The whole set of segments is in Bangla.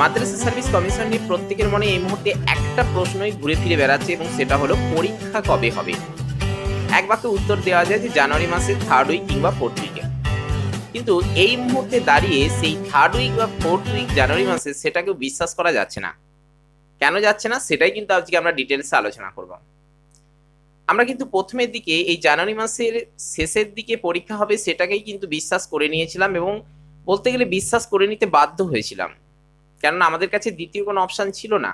মাদ্রাসা সার্ভিস কমিশন নিয়ে প্রত্যেকের মনে এই মুহূর্তে একটা প্রশ্নই ঘুরে ফিরে বেড়াচ্ছে এবং সেটা হলো পরীক্ষা কবে হবে। এক বাক্যে উত্তর দেওয়া যায় যে জানুয়ারি মাসের 3rd উইক কিংবা 4th উইকে। কিন্তু এই মুহূর্তে দাঁড়িয়ে সেই 3rd উইক বা 4th উইক জানুয়ারি মাসে সেটাকেও বিশ্বাস করা যাচ্ছে না। কেন যাচ্ছে না সেটাই কিন্তু আজকে আমরা ডিটেলসে আলোচনা করব। আমরা কিন্তু প্রথমের দিকে এই জানুয়ারি মাসের শেষের দিকে পরীক্ষা হবে সেটাকেই কিন্তু বিশ্বাস করে নিয়েছিলাম এবং বলতে গেলে বিশ্বাস করে নিতে বাধ্য হয়েছিলাম, কেননা আমাদের কাছে দ্বিতীয় কোনো অপশান ছিল না।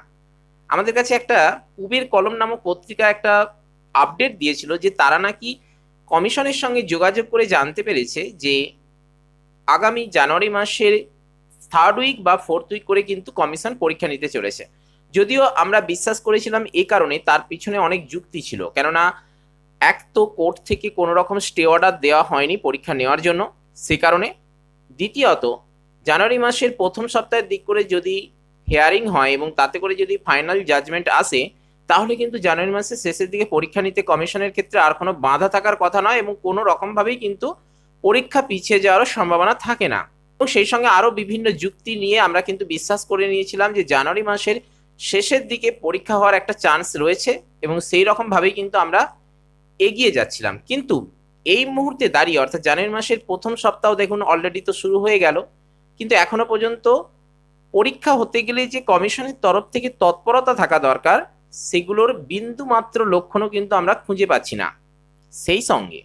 আমাদের কাছে একটা পুবের কলম নামক পত্রিকা একটা আপডেট দিয়েছিল যে তারা নাকি কমিশনের সঙ্গে যোগাযোগ করে জানতে পেরেছে যে আগামী জানুয়ারি মাসের 3rd উইক বা 4th উইক করে কিন্তু কমিশন পরীক্ষা নিতে চলেছে। যদিও আমরা বিশ্বাস করেছিলাম এই কারণে, তার পিছনে অনেক যুক্তি ছিল। কেননা এক তো কোর্ট থেকে কোনো রকম স্টে অর্ডার দেওয়া হয়নি পরীক্ষা নেওয়ার জন্য, সে কারণে। দ্বিতীয়ত জানুয়ারি মাসের প্রথম সপ্তাহের দিক করে যদি হিয়ারিং হয় এবং তাতে করে যদি ফাইনাল জাজমেন্ট আসে, তাহলে কিন্তু জানুয়ারি মাসের শেষের দিকে পরীক্ষা নিতে কমিশনের ক্ষেত্রে আর কোনো বাধা থাকার কথা নয় এবং কোনো রকমভাবেই কিন্তু পরীক্ষা পিছিয়ে যাওয়ারও সম্ভাবনা থাকে না। এবং সেই সঙ্গে আরও বিভিন্ন যুক্তি নিয়ে আমরা কিন্তু বিশ্বাস করে নিয়েছিলাম যে জানুয়ারি মাসের শেষের দিকে পরীক্ষা হওয়ার একটা চান্স রয়েছে এবং সেই রকমভাবেই কিন্তু আমরা এগিয়ে যাচ্ছিলাম। কিন্তু এই মুহূর্তে দাঁড়িয়ে অর্থাৎ জানুয়ারি মাসের প্রথম সপ্তাহ দেখুন অলরেডি তো শুরু হয়ে গেল, কিন্তু এখনো পর্যন্ত পরীক্ষা হতে গেলে যে কমিশনের তরফ থেকে তৎপরতা থাকা দরকার সেগুলোর বিন্দু মাত্র লক্ষণও কিন্তু আমরা খুঁজে পাচ্ছি না। সেই সঙ্গে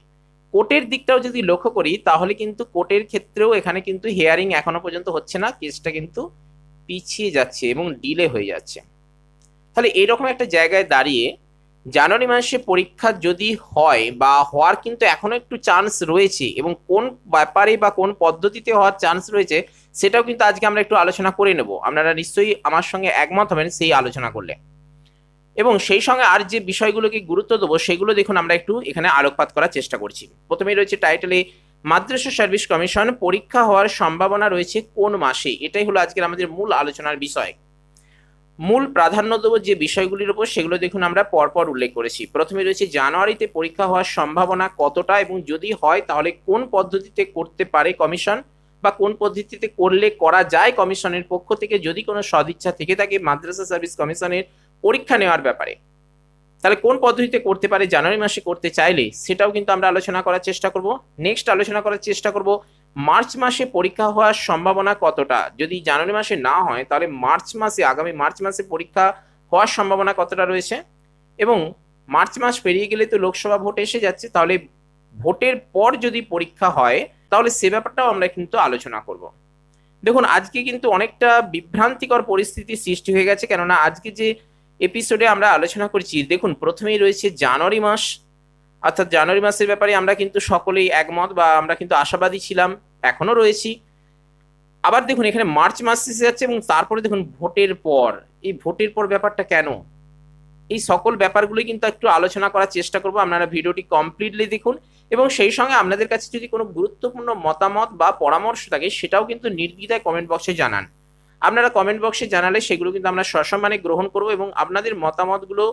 কোর্টের দিকটাও যদি লক্ষ্য করি তাহলে কিন্তু কোর্টের ক্ষেত্রেও এখানে কিন্তু হিয়ারিং এখনো পর্যন্ত হচ্ছে না, কেসটা কিন্তু পিছিয়ে যাচ্ছে এবং ডিলে হয়ে যাচ্ছে। তাহলে এইরকম একটা জায়গায় দাঁড়িয়ে জানুয়ারি মাসে পরীক্ষা যদি হয় বা হওয়ার কিন্তু এখনো একটু চান্স রয়েছে এবং কোন ব্যাপারে বা কোন পদ্ধতিতে হওয়ার চান্স রয়েছে সেটাও কিন্তু আজকে আমরা একটু আলোচনা করে নেব। আপনারা নিশ্চয়ই আমার সঙ্গে একমত হবেন সেই আলোচনা করলে। এবং সেই সঙ্গে আর যে বিষয়গুলোকে গুরুত্ব দেবো সেগুলো দেখুন আমরা একটু এখানে আলোকপাত করার চেষ্টা করছি। প্রথমেই রয়েছে টাইটেলে মাদ্রাসা সার্ভিস কমিশন পরীক্ষা হওয়ার সম্ভাবনা রয়েছে কোন মাসে, এটাই হলো আজকের আমাদের মূল আলোচনার বিষয়। মূল প্রাধান্য দেবো যে বিষয়গুলির উপর সেগুলো দেখুন আমরা পরপর উল্লেখ করেছি। প্রথমে রয়েছে জানুয়ারিতে পরীক্ষা হওয়ার সম্ভাবনা কতটা এবং যদি হয় তাহলে কোন পদ্ধতিতে করতে পারে কমিশন বা কোন পদ্ধতিতে করলে করা যায় কমিশনের পক্ষ থেকে যদি কোনো সদিচ্ছা থেকে থাকে মাদ্রাসা সার্ভিস কমিশনের পরীক্ষা নেওয়ার ব্যাপারে, তাহলে কোন পদ্ধতিতে করতে পারে জানুয়ারি মাসে করতে চাইলে সেটাও কিন্তু আমরা আলোচনা করার চেষ্টা করব। নেক্সট আলোচনা করার চেষ্টা করব মার্চ মাসে পরীক্ষা হওয়ার সম্ভাবনা কতটা, যদি জানুয়ারি মাসে না হয় তাহলে মার্চ মাসে আগামী মার্চ মাসে পরীক্ষা হওয়ার সম্ভাবনা কতটা রয়েছে। এবং মার্চ মাস পেরিয়ে গেলে তো লোকসভা ভোট এসে যাচ্ছে, তাহলে ভোটের পর যদি পরীক্ষা হয় তাহলে সে ব্যাপারটাও আমরা কিন্তু আলোচনা করব। দেখুন আজকে কিন্তু অনেকটা বিভ্রান্তিকর পরিস্থিতি সৃষ্টি হয়ে গেছে, কেননা আজকে যে এপিসোডে আমরা আলোচনা করছি দেখুন প্রথমেই রয়েছে জানুয়ারি মাস, অর্থাৎ জানুয়ারি মাসের ব্যাপারে আমরা কিন্তু সকলেই একমত বা আমরা কিন্তু আশাবাদী ছিলাম, এখনো রয়েছি। আবার দেখুন এখানে মার্চ মাস এসে যাচ্ছে এবং তারপরে দেখুন ভোটের পর, এই ভোটের পর ব্যাপারটা কেন, এই সকল ব্যাপারগুলি কিন্তু একটু আলোচনা করার চেষ্টা করব। আপনারা ভিডিওটি কমপ্লিটলি দেখুন এবং সেই সঙ্গে আপনাদের কাছে যদি কোনো গুরুত্বপূর্ণ মতামত বা পরামর্শ থাকে সেটাও কিন্তু নির্দ্বিধায় কমেন্ট বক্সে জানান। আপনারা কমেন্ট বক্সে জানালে সেগুলো কিন্তু আমরা সসম্মানে গ্রহণ করব এবং আপনাদের মতামতগুলো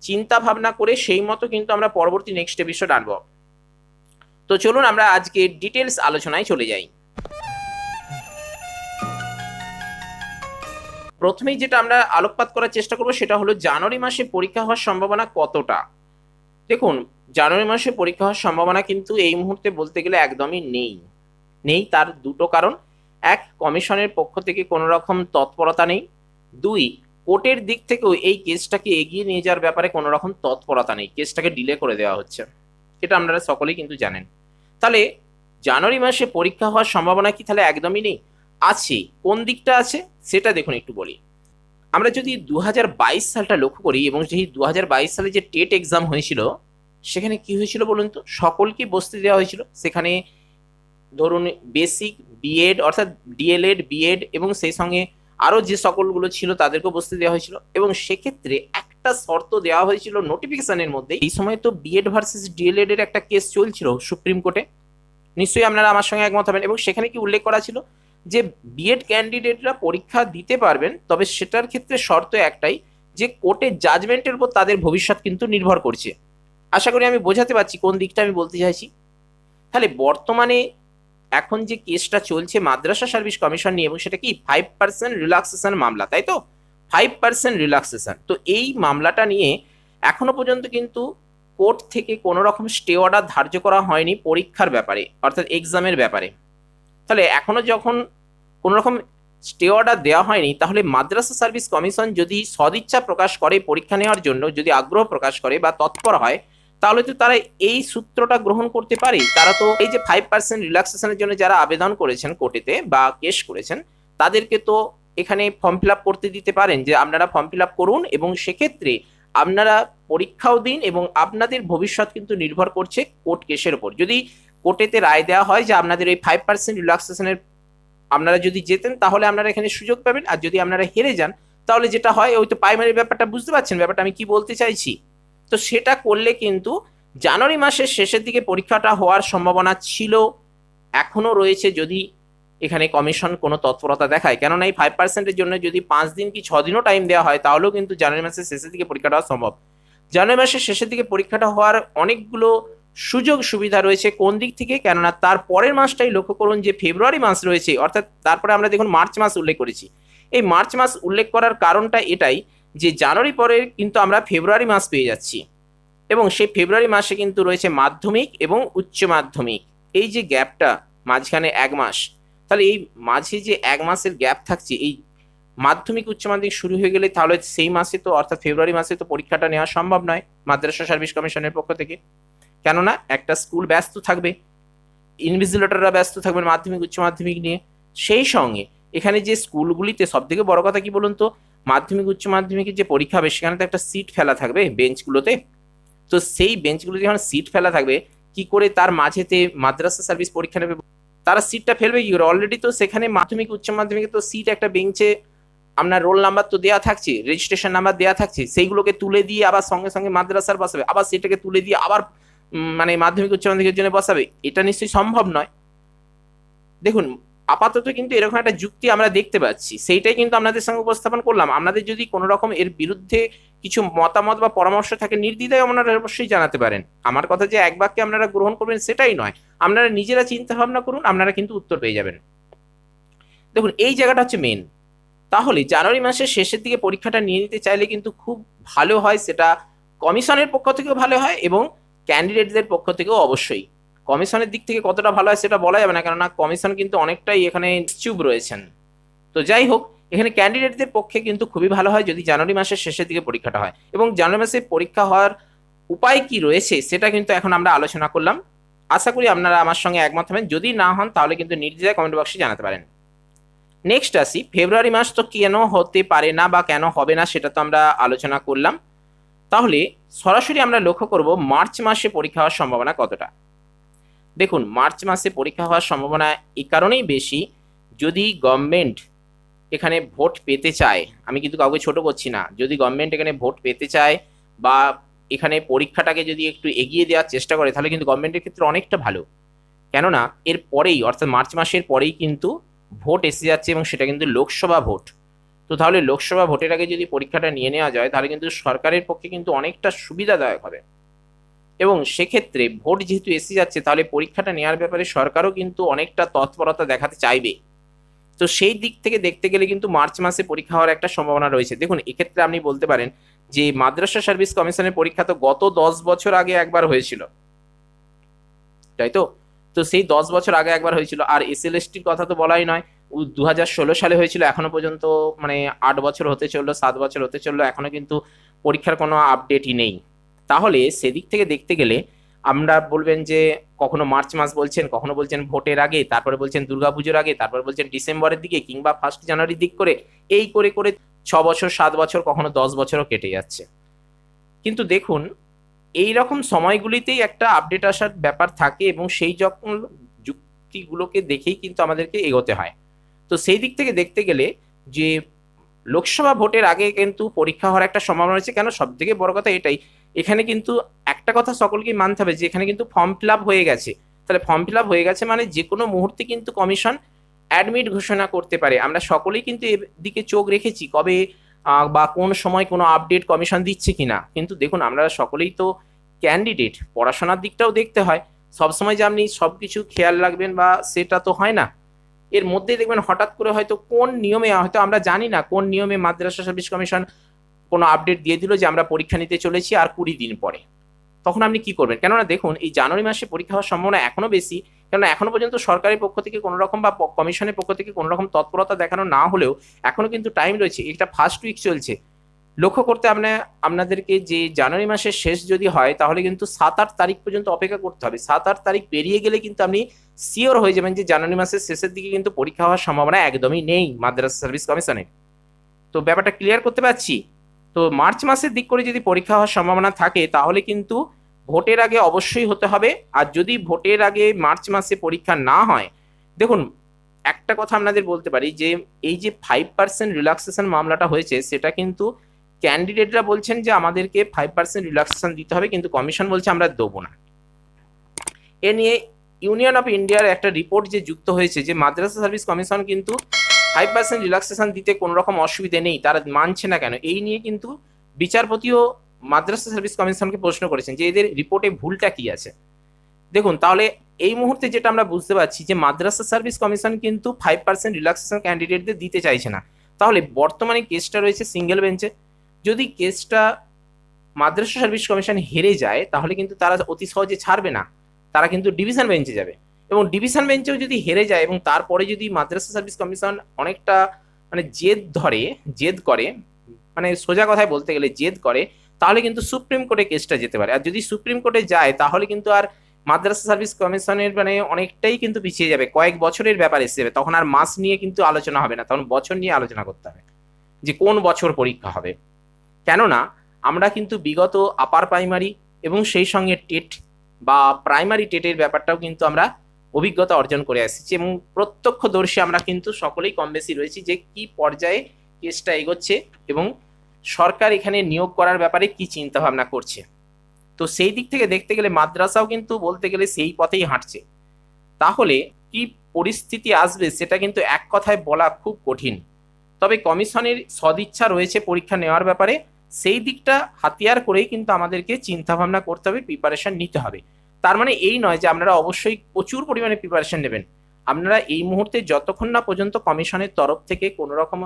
চিন্তা ভাবনা করে সেই মতো কিন্তু আমরা পরবর্তী নেক্সট এপিসোড আনব। তো চলুন আমরা আজকে ডিটেলস আলোচনায় চলে যাই। প্রথমেই যেটা আমরা আলোকপাত করার চেষ্টা করব সেটা হলো জানুয়ারি মাসে পরীক্ষা হওয়ার সম্ভাবনা কতটা। দেখুন জানুয়ারি মাসে পরীক্ষা হওয়ার সম্ভাবনা কিন্তু এই মুহূর্তে বলতে গেলে একদমই নেই। তার দুটো কারণ, এক কমিশনের পক্ষ থেকে কোনো রকম তৎপরতা নেই, দুই কোর্টের দিক থেকেও এই কেসটাকে এগিয়ে নিয়ে যাওয়ার ব্যাপারে কোনো রকম তৎপরতা নেই, কেসটাকে ডিলে করে দেওয়া হচ্ছে, এটা আপনারা সকলেই কিন্তু জানেন। তাহলে জানুয়ারি মাসে পরীক্ষা হওয়ার সম্ভাবনা কি তাহলে একদমই নেই? আছে। কোন দিকটা আছে সেটা দেখুন একটু বলি। আমরা যদি 2022 সালটা লক্ষ্য করি এবং সেই 2022 সালে যে টেট এক্সাম হয়েছিল সেখানে কি হয়েছিল বলুন তো, সকলকে বসতে দেওয়া হয়েছিল। সেখানে ধরুন বেসিক, বিএড অর্থাৎ ডিএলএড, বিএড এবং সেই সঙ্গে আরও যে সকলগুলো ছিল তাদেরকেও বসতে দেওয়া হয়েছিল এবং সেক্ষেত্রে একটা শর্ত দেওয়া হয়েছিল নোটিফিকেশনের মধ্যে। এই সময় তো বিএড ভার্সেস ডিএলএড এর একটা কেস চলছিল সুপ্রিম কোর্টে, নিশ্চয়ই আপনারা আমার সঙ্গে একমত হবেন। এবং সেখানে কি উল্লেখ করা ছিল যে বিএড ক্যান্ডিডেটরা পরীক্ষা দিতে পারবেন, তবে সেটার ক্ষেত্রে শর্ত একটাই যে কোর্টের জাজমেন্টের উপর তাদের ভবিষ্যৎ কিন্তু নির্ভর করছে। আশা করি আমি বোঝাতে পারছি কোন দিকটা আমি বলতে চাইছি। তাহলে বর্তমানে এখন যে কেসটা চলছে মাদ্রাসা সার্ভিস কমিশন নিয়ে, এবং সেটা কি 5% রিল্যাক্সেশন মামলা, তাই তো 5% রিল্যাক্সেশন। তো এই মামলাটা নিয়ে এখনো পর্যন্ত কিন্তু কোর্ট থেকে কোনো রকম স্টে অর্ডার ধার্য করা হয়নি পরীক্ষার ব্যাপারে, অর্থাৎ এক্সামের ব্যাপারে। তাহলে এখনো যখন কোনো রকম স্টে অর্ডার দেওয়া হয়নি, তাহলে মাদ্রাসা সার্ভিস কমিশন যদি সদিচ্ছা প্রকাশ করে পরীক্ষা নেওয়ার জন্য, যদি আগ্রহ প্রকাশ করে বা তৎপর হয়, তাহলে তো তারা এই সূত্রটা গ্রহণ করতে পারে। তারা তো এই যে 5% রিল্যাক্সেশনের জন্য যারা আবেদন করেছেন কোর্টেতে বা কেস করেছেন, তাদেরকে তো এখানে ফর্ম ফিল আপ করতে দিতে পারেন যে আপনারা ফর্ম ফিল আপ করুন, এবং সেক্ষেত্রে আপনারা পরীক্ষাও দিন, এবং আপনাদের ভবিষ্যৎ কিন্তু নির্ভর করছে কোর্ট কেসের উপর। যদি কোর্টেতে রায় দেওয়া হয় যে আপনাদের এই 5% রিল্যাক্সেশনের আপনারা যদি যেতেন, তাহলে আপনারা এখানে সুযোগ পাবেন, আর যদি আপনারা হেরে যান, তাহলে যেটা হয়, ওই তো প্রাইমারি ব্যাপারটা বুঝতে পারছেন ব্যাপারটা আমি কি বলতে চাইছি। তো সেটা করলে কিন্তু জানুয়ারি মাসের শেষের দিকে পরীক্ষাটা হওয়ার সম্ভাবনা ছিল, এখনো রয়েছে, যদি এখানে কমিশন কোনো তৎপরতা দেখায়। কেননা এই 5%-এর জন্য যদি 5 দিন কি 6 দিনও টাইম দেওয়া হয়, তাহলেও কিন্তু জানুয়ারি মাসের শেষের দিকে পরীক্ষাটা হওয়া সম্ভব। জানুয়ারি মাসের শেষের দিকে পরীক্ষাটা হওয়ার অনেকগুলো সুযোগ সুবিধা রয়েছে। কোন দিক থেকে? কেননা তার পরের মাসটাই লক্ষ্য করুন যে ফেব্রুয়ারি মাস রয়েছে, অর্থাৎ তারপরে আমরা দেখুন মার্চ মাস উল্লেখ করেছি। এই মার্চ মাস উল্লেখ করার কারণটা এটাই যে জানুয়ারি পরে কিন্তু আমরা ফেব্রুয়ারি মাস পেয়ে যাচ্ছি, এবং সেই ফেব্রুয়ারি মাসে কিন্তু রয়েছে মাধ্যমিক এবং উচ্চ মাধ্যমিক। এই যে গ্যাপটা মাঝখানে 1 মাস, তাহলে এই মাঝে যে 1 মাসের গ্যাপ থাকছে, এই মাধ্যমিক উচ্চ মাধ্যমিক শুরু হয়ে গেলে তাহলে সেই মাসে তো, অর্থাৎ ফেব্রুয়ারি মাসে তো পরীক্ষাটা নেওয়া সম্ভব নয় মাদ্রাসা সার্ভিস কমিশনের পক্ষ থেকে। কেননা একটা স্কুল ব্যস্ত থাকবে, ইনভিজিলেটররা ব্যস্ত থাকবেন মাধ্যমিক উচ্চ মাধ্যমিক নিয়ে। সেই সঙ্গে এখানে যে স্কুলগুলিতে সব থেকে বড় কথা কি বলুন তো, মাধ্যমিক উচ্চ মাধ্যমিকের যে পরীক্ষা হবে সেখানে তো একটা সিট ফেলা থাকবে বেঞ্চগুলোতে। তো সেই বেঞ্চগুলোতে যখন সিট ফেলা থাকবে, কি করে তার মাঝেতে মাদ্রাসা সার্ভিস পরীক্ষা নেবে? তারা সিটটা ফেলবে কি করে? অলরেডি তো সেখানে মাধ্যমিক উচ্চ মাধ্যমিকে তো সিট একটা বেঞ্চে আপনার রোল নাম্বার তো দেওয়া থাকছে, রেজিস্ট্রেশন নাম্বার দেওয়া থাকছে, সেইগুলোকে তুলে দিয়ে আবার সঙ্গে সঙ্গে মাদ্রাসার বসাবে, আবার সেটাকে তুলে দিয়ে আবার মানে মাধ্যমিক উচ্চ মাধ্যমিকের জন্য বসাবে। এটা নিশ্চয়ই সম্ভব নয়। দেখুন, আপাতত কিন্তু এরকম একটা যুক্তি আমরা দেখতে পাচ্ছি, সেইটাই কিন্তু আপনাদের সঙ্গে উপস্থাপন করলাম। আপনাদের যদি কোনো রকম এর বিরুদ্ধে কিছু মতামত বা পরামর্শ থাকে, নির্দ্বিধায় আপনারা অবশ্যই জানাতে পারেন। আমার কথা যে এক বাক্যে আপনারা গ্রহণ করবেন সেটাই নয়, আপনারা নিজেরা চিন্তা ভাবনা করুন, আপনারা কিন্তু উত্তর পেয়ে যাবেন। দেখুন, এই জায়গাটা হচ্ছে মেন। তাহলে জানুয়ারি মাসের শেষের দিকে পরীক্ষাটা নিয়ে নিতে চাইলে কিন্তু খুব ভালো হয়, সেটা কমিশনের পক্ষ থেকেও ভালো হয় এবং ক্যান্ডিডেটদের পক্ষ থেকেও অবশ্যই। কমিশনের দিক থেকে কতটা ভালো হয় সেটা বলা যাবে না, কেননা কমিশন কিন্তু অনেকটাই এখানে চুপ রয়েছেন। তো যাই হোক, এখানে ক্যান্ডিডেটদের পক্ষে কিন্তু খুবই ভালো হয় যদি জানুয়ারি মাসের শেষের দিকে পরীক্ষাটা হয়। এবং জানুয়ারি মাসে পরীক্ষা হওয়ার উপায় কি রয়েছে সেটা কিন্তু এখন আমরা আলোচনা করলাম। আশা করি আপনারা আমার সঙ্গে একমত হবেন। যদি না হন তাহলে কিন্তু নির্দ্বিধায় কমেন্ট বক্সে জানাতে পারেন। নেক্সট আসি, ফেব্রুয়ারি মাস তো কেন হতে পারে না বা কেন হবে না সেটা তো আমরা আলোচনা করলাম। তাহলে সরাসরি আমরা লক্ষ্য করব মার্চ মাসে পরীক্ষা হওয়ার সম্ভাবনা কতটা। দেখুন, মার্চ মাসে পরীক্ষা হওয়ার সম্ভাবনা এই কারণেই বেশি, যদি গভর্নমেন্ট এখানে ভোট পেতে চায়, আমি কিন্তু কাউকে ছোট করছি না, যদি গভর্নমেন্ট এখানে ভোট পেতে চায় বা এখানে পরীক্ষাটাকে যদি একটু এগিয়ে দেওয়ার চেষ্টা করে, তাহলে কিন্তু গভর্নমেন্টের ক্ষেত্রে অনেকটা ভালো। কেননা এর পরেই, অর্থাৎ মার্চ মাসের পরেই কিন্তু ভোট এসে যাচ্ছে, এবং সেটা কিন্তু লোকসভা ভোট। তো তাহলে লোকসভা ভোটের আগে যদি পরীক্ষাটা নিয়ে নেওয়া যায়, তাহলে কিন্তু সরকারের পক্ষে কিন্তু অনেকটা সুবিধাদায়ক হবে। এবং সেক্ষেত্রে ভোট যেহেতু এসে যাচ্ছে, তাহলে পরীক্ষাটা নেওয়ার ব্যাপারে সরকারও কিন্তু অনেকটা তৎপরতা দেখাতে চাইবে। তো সেই দিক থেকে দেখতে গেলে কিন্তু মার্চ মাসে পরীক্ষা হওয়ার একটা সম্ভাবনা রয়েছে। দেখুন, এক্ষেত্রে আপনি বলতে পারেন যে মাদ্রাসা সার্ভিস কমিশনের পরীক্ষা তো গত 10 বছর আগে একবার হয়েছিল, তাই তো? তো সেই 10 বছর আগে একবার হয়েছিল। আর এসএলএসটির কথা তো বলাই নয়, 2016 সালে হয়েছিল, এখনো পর্যন্ত মানে 8 বছর হতে চললো, 7 বছর হতে চললো, এখনো কিন্তু পরীক্ষার কোনো আপডেটই নেই। তাহলে সেদিক থেকে দেখতে গেলে আমরা বলবেন যে কখনো মার্চ মাস বলছেন, কখনো বলছেন ভোটের আগে, তারপরে বলছেন দুর্গাপুজোর আগে, তারপরে বলছেন ডিসেম্বরের দিকে কিংবা 1 জানুয়ারির দিক করে, এই করে করে 6 বছর, 7 বছর, কখনো 10 বছরও কেটে যাচ্ছে। কিন্তু দেখুন, এই রকম সময়গুলিতেই একটা আপডেট আসার ব্যাপার থাকে, এবং সেই যখন যুক্তিগুলোকে দেখেই কিন্তু আমাদেরকে এগোতে হয়। তো সেই দিক থেকে দেখতে গেলে যে লোকসভা ভোটের আগে কিন্তু পরীক্ষা হওয়ার একটা সম্ভাবনা রয়েছে। কেন? সব থেকে বড় কথা এটাই, এখানে কিন্তু একটা কথা সকলকেই মানতে হবে যে এখানে কিন্তু ফর্ম ফিল আপ হয়ে গেছে। তাহলে ফর্ম ফিল আপ হয়ে গেছে মানে যে কোনো মুহূর্তে কিন্তু কমিশন অ্যাডমিট ঘোষণা করতে পারে। আমরা সকলেই কিন্তু এদিকে চোখ রেখেছি কবে বা কোন সময় কোনো আপডেট কমিশন দিচ্ছে কিনা। কিন্তু দেখুন, আমরা সকলেই তো ক্যান্ডিডেট, পড়াশোনার দিকটাও দেখতে হয়। সবসময় যে আপনি সবকিছু খেয়াল রাখবেন বা সেটা তো হয় না। এর মধ্যে দেখবেন হঠাৎ করে হয়তো কোন নিয়মে, হয়তো আমরা জানি না কোন নিয়মে মাদ্রাসা সার্ভিস কমিশন কোনো আপডেট দিয়ে দিল যে আমরা পরীক্ষা নিতে চলেছি আর 20 দিন পরে। তখন আপনি কি করবেন? কেননা দেখুন, এই জানুয়ারি মাসে পরীক্ষা হওয়ার সম্ভাবনা এখনো বেশি, কেননা এখনো পর্যন্ত সরকারের পক্ষ থেকে কোনো রকম বা কমিশনের পক্ষ থেকে কোনো রকম তৎপরতা দেখানো না হলেও এখনো কিন্তু টাইম রয়েছে। এটা ফার্স্ট উইক চলছে। লক্ষ্য করতে আপনাদেরকে যে জানুয়ারি মাসের শেষ যদি হয় তাহলে কিন্তু 7-8 তারিখ পর্যন্ত অপেক্ষা করতে হবে। 7-8 তারিখ পেরিয়ে গেলে কিন্তু আপনি শিওর হয়ে যাবেন যে জানুয়ারি মাসের শেষের দিকে কিন্তু পরীক্ষা হওয়ার সম্ভাবনা একদমই নেই মাদ্রাসা সার্ভিস কমিশনে। তো ব্যাপারটা ক্লিয়ার করতে পারছি? তো মার্চ মাসের দিক করে যদি পরীক্ষা হওয়ার সম্ভাবনা থাকে তাহলে কিন্তু ভোটের আগে অবশ্যই হতে হবে। আর যদি ভোটের আগে মার্চ মাসে পরীক্ষা না হয়, দেখুন একটা কথা আপনাদের বলতে পারি যে এই যে 5% রিল্যাক্সেশন মামলাটা হয়েছে সেটা কিন্তু ক্যান্ডিডেটরা বলছেন যে আমাদেরকে 5% রিল্যাক্সেশন দিতে হবে, কিন্তু কমিশন বলছে আমরা দেবো না। এ নিয়ে ইউনিয়ন অফ ইন্ডিয়ার একটা রিপোর্ট যে যুক্ত হয়েছে যে মাদ্রাসা সার্ভিস কমিশন কিন্তু 5% রিল্যাক্সেশন দিতে কোনো রকম অসুবিধে নেই, তারা মানছে না কেন? এই নিয়ে কিন্তু বিচারপতিও মাদ্রাসা সার্ভিস কমিশনকে প্রশ্ন করেছেন যে এদের রিপোর্টে ভুলটা কি আছে। দেখুন তাহলে এই মুহূর্তে যেটা আমরা বুঝতে পারছি যে মাদ্রাসা সার্ভিস কমিশন কিন্তু 5% রিল্যাক্সেশন ক্যান্ডিডেটদের দিতে চাইছে না। তাহলে বর্তমানে কেসটা রয়েছে সিঙ্গেল বেঞ্চে। যদি কেসটা মাদ্রাসা সার্ভিস কমিশন হেরে যায় তাহলে কিন্তু তারা অতি সহজে ছাড়বে না, তারা কিন্তু ডিভিশন বেঞ্চে যাবে। এবং ডিভিশন বেঞ্চেও যদি হেরে যায় এবং তারপরে যদি মাদ্রাসা সার্ভিস কমিশন অনেকটা মানে জেদ করে, মানে সোজা কথায় বলতে গেলে জেদ করে, তাহলে কিন্তু সুপ্রিম কোর্টে কেসটা যেতে পারে। আর যদি সুপ্রিম কোর্টে যায় তাহলে কিন্তু আর মাদ্রাসা সার্ভিস কমিশনের মানে অনেকটাই কিন্তু পিছিয়ে যাবে, কয়েক বছরের ব্যাপার এসে যাবে। তখন আর মাস নিয়ে কিন্তু আলোচনা হবে না, তখন বছর নিয়ে আলোচনা করতে হবে যে কোন বছর পরীক্ষা হবে। কেননা আমরা কিন্তু বিগত আপার প্রাইমারি এবং সেই সঙ্গে টেট বা প্রাইমারি টেটের ব্যাপারটাও কিন্তু আমরা অভিজ্ঞতা অর্জন করে আসছি এবং প্রত্যক্ষদর্শী আমরা কিন্তু সকলেই কম বেশি রয়েছি যে কি পর্যায়ে কেসটা এগোচ্ছে এবং সরকার এখানে নিয়োগ করার ব্যাপারে কি চিন্তা ভাবনা করছে। তো সেই দিক থেকে দেখতে গেলে মাদ্রাসাও কিন্তু বলতে গেলে সেই পথেই হাঁটছে। তাহলে কি পরিস্থিতি আসবে সেটা কিন্তু এক কথায় বলা খুব কঠিন। তবে কমিশনের সদিচ্ছা রয়েছে পরীক্ষা নেওয়ার ব্যাপারে, সেই দিকটা হাতিয়ার করেই কিন্তু আমাদেরকে চিন্তা ভাবনা করতে হবে, প্রিপারেশন নিতে হবে। তার মানে এই নয় যে আপনারা অবশ্যই প্রচুর পরিমাণে প্রিপারেশন নেবেন। আপনারা এই মুহূর্তে যতক্ষণ না পর্যন্ত কমিশনের তরফ থেকে কোনো রকম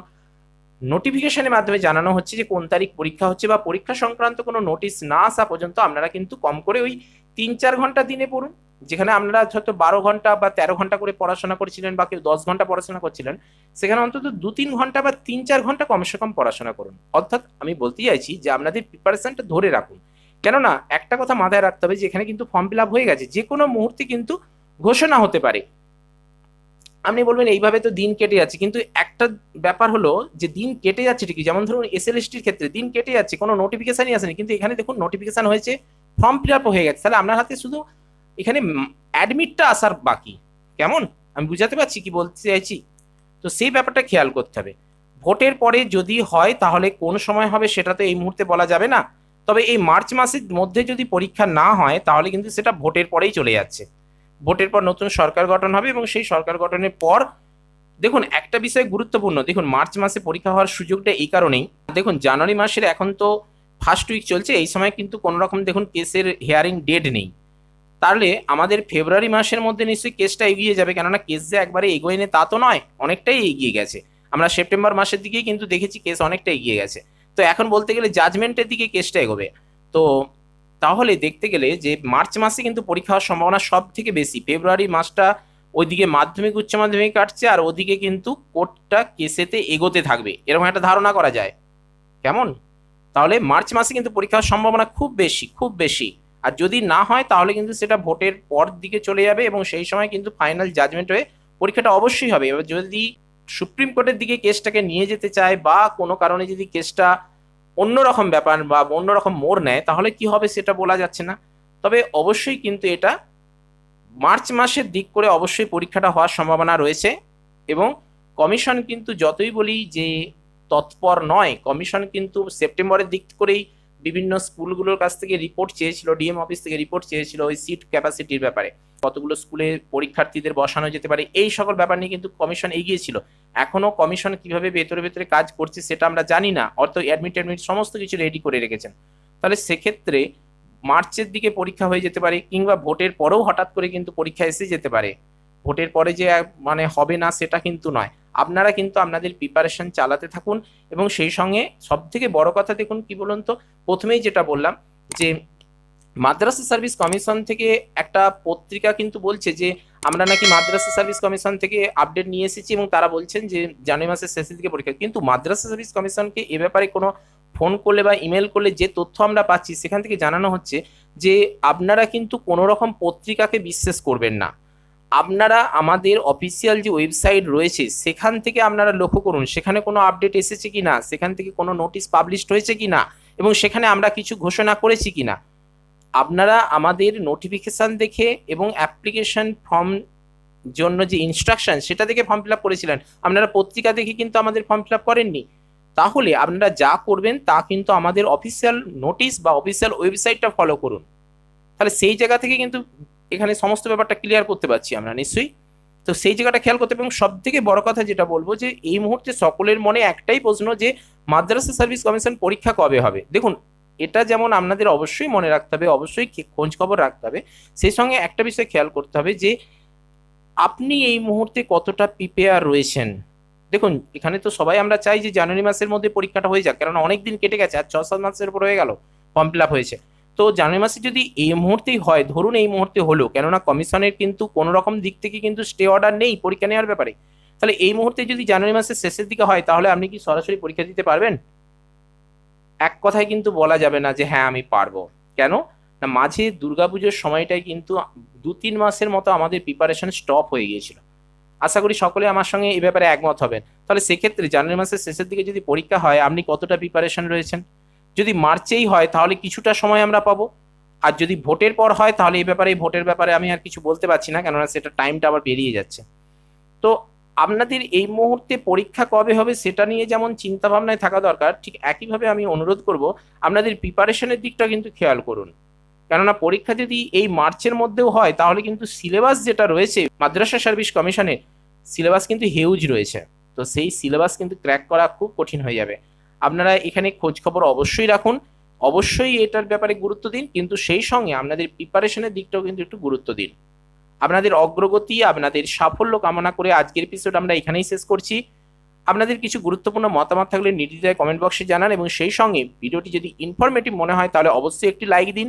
নোটিফিকেশনের মাধ্যমে জানানো হচ্ছে যে কোন তারিখ পরীক্ষা হচ্ছে বা পরীক্ষা সংক্রান্ত কোনো নোটিশ না আসা পর্যন্ত আপনারা কিন্তু কম করে ওই 3-4 ঘন্টা দিনে পড়ুন। যেখানে আপনারা হয়তো 12 ঘন্টা বা 13 ঘন্টা করে পড়াশোনা করছিলেন বা কেউ 10 ঘন্টা পড়াশোনা করছিলেন, সেখানে অন্তত 2-3 ঘন্টা বা 3-4 ঘন্টা কমসে কম পড়াশোনা করুন। অর্থাৎ আমি বলতে চাইছি যে আপনাদের প্রিপারেশনটা ধরে রাখুন। কেননা একটা কথা মাথায় রাখতে হবে যে এখানে কিন্তু ফর্ম ফিল আপ হয়ে গেছে, যে কোনো মুহূর্তে কিন্তু ঘোষণা হতে পারে। আপনি বলবেন এইভাবে তো দিন কেটে যাচ্ছে, কিন্তু একটা ব্যাপার হলো যে দিন কেটে যাচ্ছে ঠিকই, যেমন ধরুন এসএলএসটির ক্ষেত্রে দিন কেটে যাচ্ছে, কোনো নোটিফিকেশনই আসেনি, কিন্তু এখানে দেখুন নোটিফিকেশন হয়েছে, ফর্ম ফিল আপ হয়ে গেছে, তাহলে আপনার হাতে শুধু এখানে অ্যাডমিটটা আসার বাকি। কেমন আমি বুঝাতে পারছি কি বলতে চাইছি? তো সেই ব্যাপারটা খেয়াল করতে হবে। ভোটের পরে যদি হয় তাহলে কোন সময় হবে সেটা তো এই মুহূর্তে বলা যাবে না, তবে এই মার্চ মাসের মধ্যে যদি পরীক্ষা না হয় তাহলে কিন্তু সেটা ভোটের পরেই চলে যাচ্ছে। ভোটের পর নতুন সরকার গঠন হবে এবং সেই সরকার গঠনের পর দেখুন একটা বিষয় গুরুত্বপূর্ণ, দেখুন মার্চ মাসে পরীক্ষা হওয়ার সুযোগটা এই কারণেই, দেখুন জানুয়ারি মাসের এখন তো ফার্স্ট উইক চলছে, এই সময় কিন্তু কোনো রকম দেখুন কেসের হিয়ারিং ডেট নেই। তাহলে আমাদের ফেব্রুয়ারি মাসের মধ্যে নিশ্চয়ই কেসটা এগিয়ে যাবে, কেননা কেস যে একবারে এগোয় নেই তা তো নয়, অনেকটাই এগিয়ে গেছে। আমরা সেপ্টেম্বর মাসের দিকেই কিন্তু দেখেছি কেস অনেকটা এগিয়ে গেছে। তো এখন বলতে গেলে জাজমেন্টের দিকে কেসটা এগোবে। তো তাহলে দেখতে গেলে যে মার্চ মাসে কিন্তু পরীক্ষা হওয়ার সম্ভাবনা সব থেকে বেশি। ফেব্রুয়ারি মাসটা ওইদিকে মাধ্যমিক উচ্চ মাধ্যমিক কাটছে আর ওদিকে কিন্তু কোর্টটা কেসেতে এগোতে থাকবে, এরকম একটা ধারণা করা যায়। কেমন? তাহলে মার্চ মাসে কিন্তু পরীক্ষা হওয়ার সম্ভাবনা খুব বেশি, খুব বেশি। আর যদি না হয় তাহলে কিন্তু সেটা ভোটের পর দিকে চলে যাবে এবং সেই সময় কিন্তু ফাইনাল জাজমেন্ট হয়ে পরীক্ষাটা অবশ্যই হবে। এবার যদি সুপ্রিম কোর্টের দিকে কেসটাকে নিয়ে যেতে চায় বা কোনো কারণে যদি কেসটা অন্যরকম ব্যাপার বা অন্যরকম মোড় নেয় তাহলে কি হবে সেটা বলা যাচ্ছে না। তবে অবশ্যই কিন্তু এটা মার্চ মাসের দিক করে অবশ্যই পরীক্ষাটা হওয়ার সম্ভাবনা রয়েছে। এবং কমিশন কিন্তু যতই বলি যে তৎপর নয়, কমিশন কিন্তু সেপ্টেম্বরের দিক করেই বিভিন্ন স্কুলগুলোর কাছ থেকে রিপোর্ট চেয়েছিল, ডিএম অফিস থেকে রিপোর্ট চেয়েছিল ওই সিট ক্যাপাসিটির ব্যাপারে, কতগুলো স্কুলে পরীক্ষার্থীদের বসানো যেতে পারে, এই সকল ব্যাপার নিয়ে কিন্তু কমিশন এগিয়েছিল। এখনো কমিশন কিভাবে ভেতরে ভেতরে কাজ করছে সেটা আমরা জানি না, অর্থ অ্যাডমিট সমস্ত কিছু রেডি করে রেখেছেন। তাহলে সেক্ষেত্রে মার্চের দিকে পরীক্ষা হয়ে যেতে পারে, কিংবা ভোটের পরেও হঠাৎ করে কিন্তু পরীক্ষা এসে যেতে পারে। ভোটের পরে যে মানে হবে না সেটা কিন্তু নয়। আপনারা কিন্তু আপনাদের প্রিপারেশন চালাতে থাকুন, এবং সেই সঙ্গে সব থেকে বড় কথা দেখুন কি বলুন তো, প্রথমেই যেটা বললাম যে মাদ্রাসা সার্ভিস কমিশন থেকে একটা পত্রিকা কিন্তু বলছে যে আমরা নাকি মাদ্রাসা সার্ভিস কমিশন থেকে আপডেট নিয়ে এসেছি, এবং তারা বলছেন যে জানুয়ারি মাসের শেষের দিকে পরীক্ষা। কিন্তু মাদ্রাসা সার্ভিস কমিশনকে এ ব্যাপারে কোনো ফোন করলে বা ইমেল করলে যে তথ্য আমরা পাচ্ছি সেখান থেকে জানানো হচ্ছে যে আপনারা কিন্তু কোনো রকম পত্রিকাকে বিশ্বাস করবেন না। আপনারা আমাদের অফিসিয়াল যে ওয়েবসাইট রয়েছে সেখান থেকে আপনারা লক্ষ্য করুন সেখানে কোনো আপডেট এসেছে কি না, সেখান থেকে কোনো নোটিশ পাবলিশড হয়েছে কি না, এবং সেখানে আমরা কিছু ঘোষণা করেছি কি না। আপনারা আমাদের নোটিফিকেশান দেখে এবং অ্যাপ্লিকেশন ফর্ম জন্য যে ইনস্ট্রাকশন সেটা দেখে ফর্ম ফিল আপ করেছিলেন, আপনারা পত্রিকা দেখে কিন্তু আমাদের ফর্ম ফিল আপ করেননি। তাহলে আপনারা যা করবেন তা কিন্তু আমাদের অফিসিয়াল নোটিশ বা অফিসিয়াল ওয়েবসাইটটা ফলো করুন। তাহলে সেই জায়গা থেকে কিন্তু এখানে সমস্ত ব্যাপারটা ক্লিয়ার করতে পারছি আমরা নিশ্চয়ই। তো সেই জায়গাটা খেয়াল করতে, এবং সব থেকে বড় কথা যেটা বলবো যে এই মুহূর্তে সকলের মনে একটাই প্রশ্ন যে মাদ্রাসা সার্ভিস কমিশন পরীক্ষা কবে হবে। দেখুন, এটা যেমন আপনাদের অবশ্যই মনে রাখতে হবে, অবশ্যই খোঁজ খবর রাখতে হবে, সেই সঙ্গে একটা বিষয় খেয়াল করতে হবে যে আপনি এই মুহূর্তে কতটা প্রিপেয়ার রয়েছেন। দেখুন, এখানে তো সবাই আমরা চাই যে জানুয়ারি মাসের মধ্যে পরীক্ষাটা হয়ে যাক, কারণ অনেক দিন কেটে গেছে, আর 6-7 মাসের উপর হয়ে গেল ফর্ম ফিল আপ হয়েছে। তো জানুয়ারি মাসে যদি এই মুহূর্তেই হয়, ধরুন এই মুহূর্তে হলো, কেননা কমিশনের কিন্তু কোনো রকম দিক থেকে কিন্তু স্টে অর্ডার নেই পরীক্ষা নেওয়ার ব্যাপারে। তাহলে এই মুহূর্তে যদি জানুয়ারি মাসের শেষের দিকে হয়, তাহলে আপনি কি সরাসরি পরীক্ষা দিতে পারবেন? এক কথায় কিন্তু বলা যাবে না যে হ্যাঁ আমি পারবো। কেন না, মাঝে দুর্গাপুজোর সময়টাই কিন্তু 2-3 মাসের মতো আমাদের প্রিপারেশন স্টপ হয়ে গিয়েছিল। আশা করি সকলে আমার সঙ্গে এই ব্যাপারে একমত হবেন। তাহলে সেক্ষেত্রে জানুয়ারি মাসের শেষের দিকে যদি পরীক্ষা হয়, আপনি কতটা প্রিপারেশন রয়েছেন? যদি মার্চেই হয় তাহলে কিছুটা সময় আমরা পাবো, আর যদি ভোটের পর হয় তাহলে এই ব্যাপারে, ভোটের ব্যাপারে আমি আর কিছু বলতে পারছি না, কেননা সেটা টাইমটা আবার বেরিয়ে যাচ্ছে। তো আপনাদের এই মুহূর্তে পরীক্ষা কবে হবে সেটা নিয়ে যেমন চিন্তা ভাবনায় থাকা দরকার, ঠিক একইভাবে আমি অনুরোধ করব আপনাদের প্রিপারেশনের দিকটা কিন্তু খেয়াল করুন। কেননা পরীক্ষা যদি এই মার্চের মধ্যেও হয় তাহলে কিন্তু সিলেবাস যেটা রয়েছে মাদ্রাসা সার্ভিস কমিশনের, সিলেবাস কিন্তু হিউজ রয়েছে। তো সেই সিলেবাস কিন্তু ক্র্যাক করা খুব কঠিন হয়ে যাবে। আপনারা এখানে খোঁজ খবর অবশ্যই রাখুন, অবশ্যই এটার ব্যাপারে গুরুত্ব দিন, কিন্তু সেই সঙ্গে আপনাদের প্রিপারেশনের দিকটাও কিন্তু একটু গুরুত্ব দিন। আপনাদের অগ্রগতি, আপনাদের সাফল্য কামনা করে আজকের এপিসোড আমরা এখানেই শেষ করছি। আপনাদের কিছু গুরুত্বপূর্ণ মতামত থাকলে নির্দ্বিধায় কমেন্ট বক্সে জানান, এবং সেই সঙ্গে ভিডিওটি যদি ইনফরমেটিভ মনে হয় তাহলে অবশ্যই একটি লাইক দিন,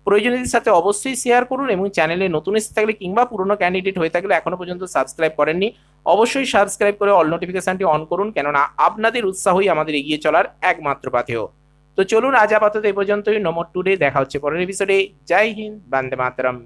প্রয়োজনীয়দের সাথে অবশ্যই শেয়ার করুন, এবং চ্যানেলে নতুন এসে থাকলে কিংবা পুরনো ক্যান্ডিডেট হয়ে থাকলে এখনো পর্যন্ত সাবস্ক্রাইব করেননি, অবশ্যই সাবস্ক্রাইব করে অল নোটিফিকেশনটি অন করুন, কেননা আপনাদের উৎসাহই আমাদের এগিয়ে চলার একমাত্র পাথেয়। তো চলুন আজ আপাতত এই পর্যন্তই। নমো টুডে, দেখা হচ্ছে পরের এপিসোডে। জয় হিন্দ, বন্দে মাতরম।